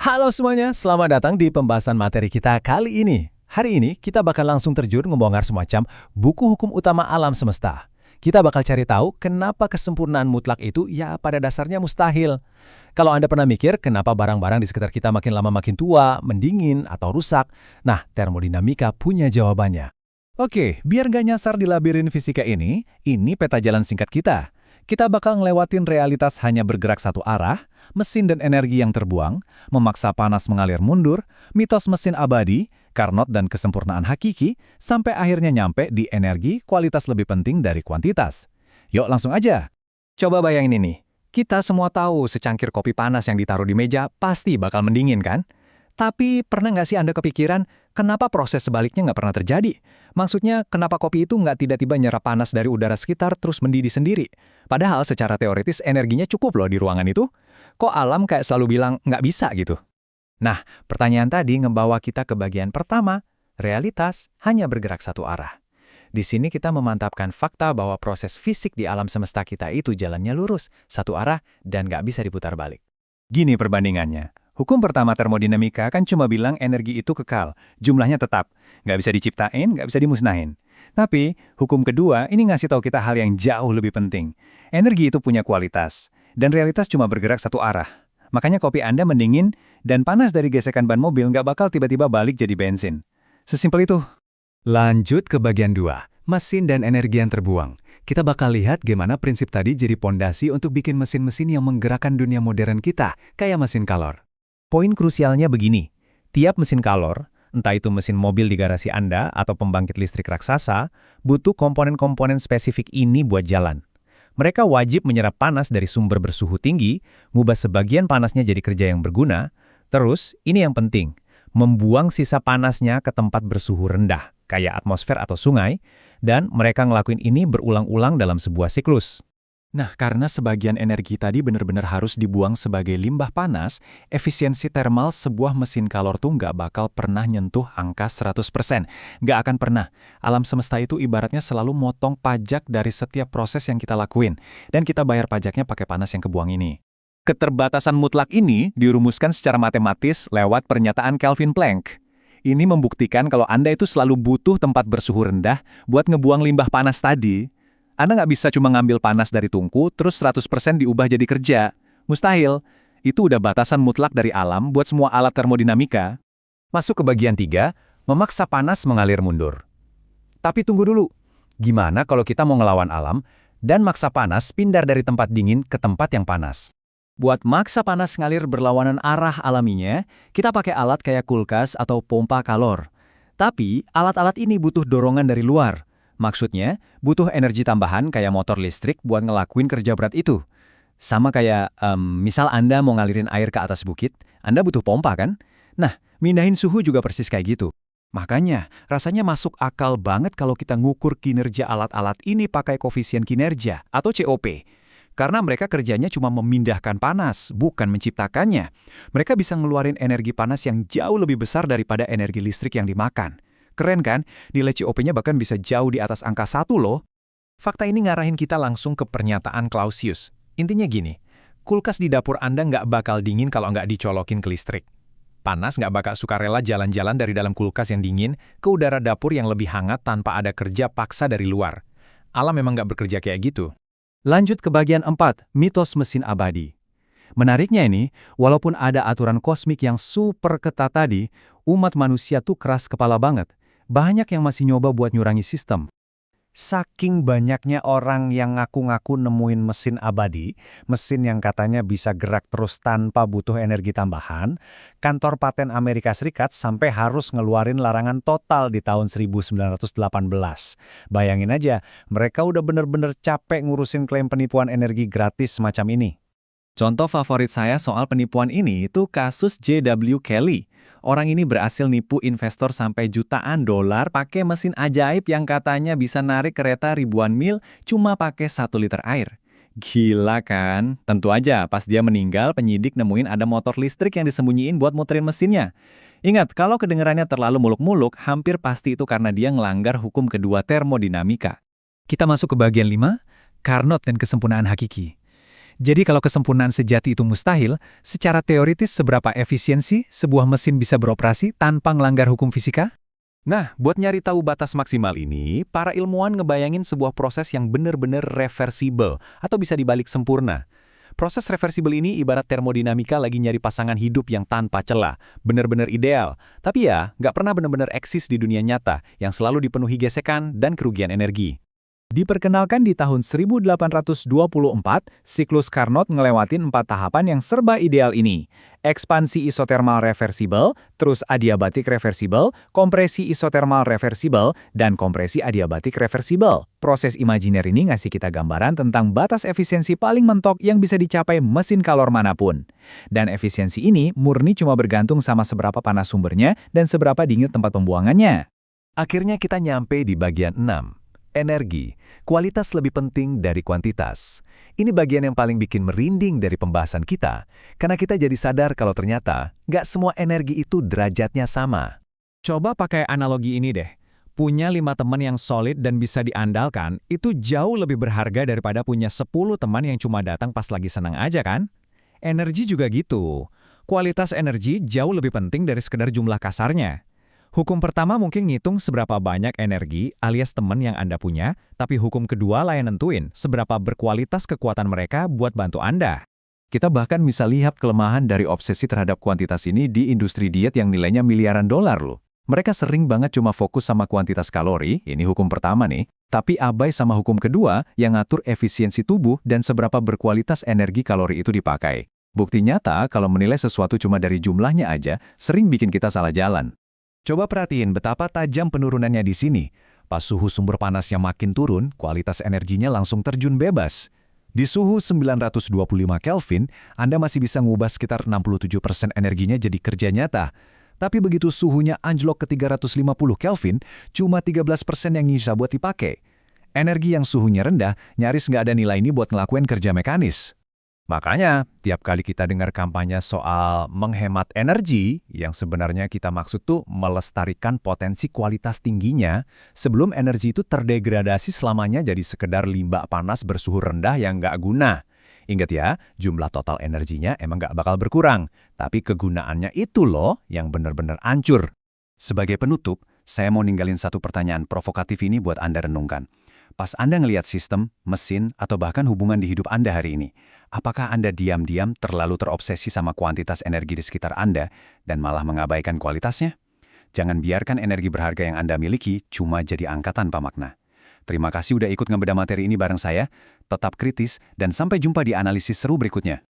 Halo semuanya, selamat datang di pembahasan materi kita kali ini. Hari ini kita bakal langsung terjun ngebongkar semacam buku hukum utama alam semesta. Kita bakal cari tahu kenapa kesempurnaan mutlak itu ya pada dasarnya mustahil. Kalau Anda pernah mikir kenapa barang-barang di sekitar kita makin lama makin tua, mendingin, atau rusak, nah termodinamika punya jawabannya. Oke, biar gak nyasar di labirin fisika ini peta jalan singkat kita. Kita bakal ngelewatin realitas hanya bergerak satu arah, mesin dan energi yang terbuang, memaksa panas mengalir mundur, mitos mesin abadi, Carnot dan kesempurnaan hakiki, sampai akhirnya nyampe di energi kualitas lebih penting dari kuantitas. Yuk langsung aja. Coba bayangin ini, kita semua tahu secangkir kopi panas yang ditaruh di meja pasti bakal mendingin kan? Tapi pernah nggak sih Anda kepikiran, kenapa proses sebaliknya nggak pernah terjadi? Maksudnya, kenapa kopi itu nggak tiba-tiba nyerap panas dari udara sekitar terus mendidih sendiri? Padahal secara teoritis energinya cukup loh di ruangan itu. Kok alam kayak selalu bilang nggak bisa gitu? Nah, pertanyaan tadi ngebawa kita ke bagian pertama, realitas hanya bergerak satu arah. Di sini kita memantapkan fakta bahwa proses fisik di alam semesta kita itu jalannya lurus, satu arah, dan nggak bisa diputar balik. Gini perbandingannya. Hukum pertama termodinamika kan cuma bilang energi itu kekal, jumlahnya tetap. Nggak bisa diciptain, nggak bisa dimusnahin. Tapi, hukum kedua ini ngasih tahu kita hal yang jauh lebih penting. Energi itu punya kualitas, dan realitas cuma bergerak satu arah. Makanya kopi Anda mendingin, dan panas dari gesekan ban mobil nggak bakal tiba-tiba balik jadi bensin. Sesimpel itu. Lanjut ke bagian 2, mesin dan energi yang terbuang. Kita bakal lihat gimana prinsip tadi jadi pondasi untuk bikin mesin-mesin yang menggerakkan dunia modern kita, kayak mesin kalor. Poin krusialnya begini, tiap mesin kalor, entah itu mesin mobil di garasi Anda atau pembangkit listrik raksasa, butuh komponen-komponen spesifik ini buat jalan. Mereka wajib menyerap panas dari sumber bersuhu tinggi, ngubah sebagian panasnya jadi kerja yang berguna, terus, ini yang penting, membuang sisa panasnya ke tempat bersuhu rendah, kayak atmosfer atau sungai, dan mereka ngelakuin ini berulang-ulang dalam sebuah siklus. Nah, karena sebagian energi tadi benar-benar harus dibuang sebagai limbah panas, efisiensi thermal sebuah mesin kalor tuh nggak bakal pernah nyentuh angka 100%. Nggak akan pernah. Alam semesta itu ibaratnya selalu motong pajak dari setiap proses yang kita lakuin. Dan kita bayar pajaknya pakai panas yang kebuang ini. Keterbatasan mutlak ini dirumuskan secara matematis lewat pernyataan Kelvin Planck. Ini membuktikan kalau Anda itu selalu butuh tempat bersuhu rendah buat ngebuang limbah panas tadi. Anda nggak bisa cuma ngambil panas dari tungku, terus 100% diubah jadi kerja. Mustahil. Itu udah batasan mutlak dari alam buat semua alat termodinamika. Masuk ke bagian 3, memaksa panas mengalir mundur. Tapi tunggu dulu. Gimana kalau kita mau ngelawan alam dan maksa panas pindah dari tempat dingin ke tempat yang panas? Buat maksa panas ngalir berlawanan arah alaminya, kita pakai alat kayak kulkas atau pompa kalor. Tapi, alat-alat ini butuh dorongan dari luar. Maksudnya, butuh energi tambahan kayak motor listrik buat ngelakuin kerja berat itu. Sama kayak, misal Anda mau ngalirin air ke atas bukit, Anda butuh pompa kan? Nah, mindahin suhu juga persis kayak gitu. Makanya, rasanya masuk akal banget kalau kita ngukur kinerja alat-alat ini pakai koefisien kinerja atau COP. Karena mereka kerjanya cuma memindahkan panas, bukan menciptakannya. Mereka bisa ngeluarin energi panas yang jauh lebih besar daripada energi listrik yang dimakan. Keren kan? Nilai COP-nya bahkan bisa jauh di atas angka 1 loh. Fakta ini ngarahin kita langsung ke pernyataan Clausius. Intinya gini, kulkas di dapur Anda nggak bakal dingin kalau nggak dicolokin ke listrik. Panas nggak bakal sukarela jalan-jalan dari dalam kulkas yang dingin ke udara dapur yang lebih hangat tanpa ada kerja paksa dari luar. Alam memang nggak bekerja kayak gitu. Lanjut ke bagian 4, mitos mesin abadi. Menariknya ini, walaupun ada aturan kosmik yang super ketat tadi, umat manusia tuh keras kepala banget. Banyak yang masih nyoba buat nyurangi sistem. Saking banyaknya orang yang ngaku-ngaku nemuin mesin abadi, mesin yang katanya bisa gerak terus tanpa butuh energi tambahan, kantor paten Amerika Serikat sampai harus ngeluarin larangan total di tahun 1918. Bayangin aja, mereka udah bener-bener capek ngurusin klaim penipuan energi gratis semacam ini. Contoh favorit saya soal penipuan ini itu kasus J.W. Kelly. Orang ini berhasil nipu investor sampai jutaan dolar pakai mesin ajaib yang katanya bisa narik kereta ribuan mil cuma pakai 1 liter air. Gila kan? Tentu aja pas dia meninggal penyidik nemuin ada motor listrik yang disembunyiin buat muterin mesinnya. Ingat, kalau kedengarannya terlalu muluk-muluk, hampir pasti itu karena dia ngelanggar hukum kedua termodinamika. Kita masuk ke bagian 5, Carnot dan kesempurnaan hakiki. Jadi kalau kesempurnaan sejati itu mustahil, secara teoritis seberapa efisiensi sebuah mesin bisa beroperasi tanpa ngelanggar hukum fisika? Nah, buat nyari tahu batas maksimal ini, para ilmuwan ngebayangin sebuah proses yang benar-benar reversibel atau bisa dibalik sempurna. Proses reversibel ini ibarat termodinamika lagi nyari pasangan hidup yang tanpa celah, benar-benar ideal. Tapi ya, nggak pernah benar-benar eksis di dunia nyata, yang selalu dipenuhi gesekan dan kerugian energi. Diperkenalkan di tahun 1824, siklus Carnot ngelewatin 4 tahapan yang serba ideal ini. Ekspansi isotermal reversibel, terus adiabatik reversibel, kompresi isotermal reversibel, dan kompresi adiabatik reversibel. Proses imajiner ini ngasih kita gambaran tentang batas efisiensi paling mentok yang bisa dicapai mesin kalor manapun. Dan efisiensi ini murni cuma bergantung sama seberapa panas sumbernya dan seberapa dingin tempat pembuangannya. Akhirnya kita nyampe di bagian 6. Energi, kualitas lebih penting dari kuantitas. Ini bagian yang paling bikin merinding dari pembahasan kita, karena kita jadi sadar kalau ternyata nggak semua energi itu derajatnya sama. Coba pakai analogi ini deh. Punya 5 teman yang solid dan bisa diandalkan, itu jauh lebih berharga daripada punya 10 teman yang cuma datang pas lagi senang aja kan? Energi juga gitu. Kualitas energi jauh lebih penting dari sekedar jumlah kasarnya. Hukum pertama mungkin ngitung seberapa banyak energi alias teman yang Anda punya, tapi hukum kedua lah yang nentuin seberapa berkualitas kekuatan mereka buat bantu Anda. Kita bahkan bisa lihat kelemahan dari obsesi terhadap kuantitas ini di industri diet yang nilainya miliaran dolar loh. Mereka sering banget cuma fokus sama kuantitas kalori, ini hukum pertama nih, tapi abai sama hukum kedua yang ngatur efisiensi tubuh dan seberapa berkualitas energi kalori itu dipakai. Bukti nyata kalau menilai sesuatu cuma dari jumlahnya aja, sering bikin kita salah jalan. Coba perhatiin betapa tajam penurunannya di sini. Pas suhu sumber panasnya makin turun, kualitas energinya langsung terjun bebas. Di suhu 925 Kelvin, Anda masih bisa ngubah sekitar 67% energinya jadi kerja nyata. Tapi begitu suhunya anjlok ke 350 Kelvin, cuma 13% yang bisa buat dipakai. Energi yang suhunya rendah, nyaris nggak ada nilai ini buat ngelakuin kerja mekanis. Makanya, tiap kali kita dengar kampanye soal menghemat energi, yang sebenarnya kita maksud tuh melestarikan potensi kualitas tingginya, sebelum energi itu terdegradasi selamanya jadi sekedar limbah panas bersuhu rendah yang nggak guna. Ingat ya, jumlah total energinya emang nggak bakal berkurang, tapi kegunaannya itu loh yang benar-benar hancur. Sebagai penutup, saya mau ninggalin satu pertanyaan provokatif ini buat Anda renungkan. Pas Anda ngelihat sistem, mesin, atau bahkan hubungan di hidup Anda hari ini, apakah Anda diam-diam terlalu terobsesi sama kuantitas energi di sekitar Anda dan malah mengabaikan kualitasnya? Jangan biarkan energi berharga yang Anda miliki cuma jadi angka tanpa makna. Terima kasih udah ikut ngebedah materi ini bareng saya, tetap kritis, dan sampai jumpa di analisis seru berikutnya.